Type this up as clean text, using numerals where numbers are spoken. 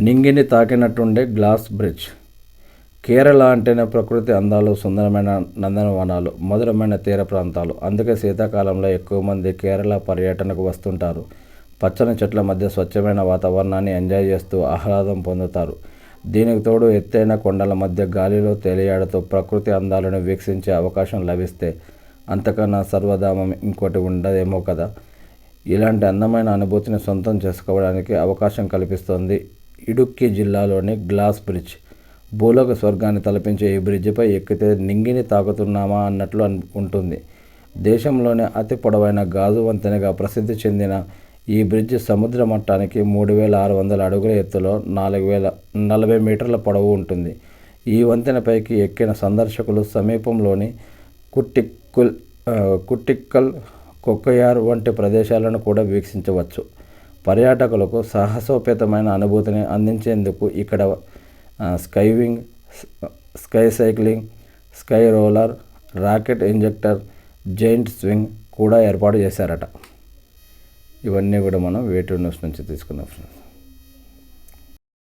నింగిని తాకినట్టుండే glass bridge. Kerala అంటేనే ప్రకృతి అందాలు, సుందరమైన నందనవనాలు, మధురమైన తీర ప్రాంతాలు. అందుకే శీతాకాలంలో ఎక్కువ మంది కేరళ పర్యటనకు వస్తుంటారు. పచ్చని చెట్ల మధ్య స్వచ్ఛమైన వాతావరణాన్ని ఎంజాయ్ చేస్తూ ఆహ్లాదం పొందుతారు. దీనికి తోడు ఎత్తైన కొండల మధ్య గాలిలో తేలియాడుతూ ప్రకృతి అందాలను వీక్షించే అవకాశం లభిస్తే అంతకన్నా సర్వధామం ఇంకోటి ఉండదేమో కదా. ఇలాంటి అందమైన అనుభూతిని సొంతం చేసుకోవడానికి అవకాశం కల్పిస్తోంది ఇడుక్కి జిల్లాలోని గ్లాస్ బ్రిడ్జ్. భూలోక స్వర్గాన్ని తలపించే ఈ బ్రిడ్జిపై ఎక్కితే నింగిని తాకుతున్నామా అన్నట్లు ఉంటుంది. దేశంలోనే అతి పొడవైన గాజు వంతెనగా ప్రసిద్ధి చెందిన ఈ బ్రిడ్జ్ సముద్ర మట్టానికి 3600 అడుగుల ఎత్తులో 40 మీటర్ల పొడవు ఉంటుంది. ఈ వంతెనపైకి ఎక్కిన సందర్శకులు సమీపంలోని కుట్టిక్కల్, కొక్కయార్ వంటి ప్రదేశాలను కూడా వీక్షించవచ్చు. పర్యాటకులకు సాహసోపేతమైన అనుభూతిని అందించేందుకు ఇక్కడ skywing, sky cycling, sky roller, rocket injector, giant swing కూడా ఏర్పాటు చేశారట. ఇవన్నీ కూడా మనం వేటూరు న్యూస్ నుంచి తీసుకున్నాం ఫ్రెండ్స్.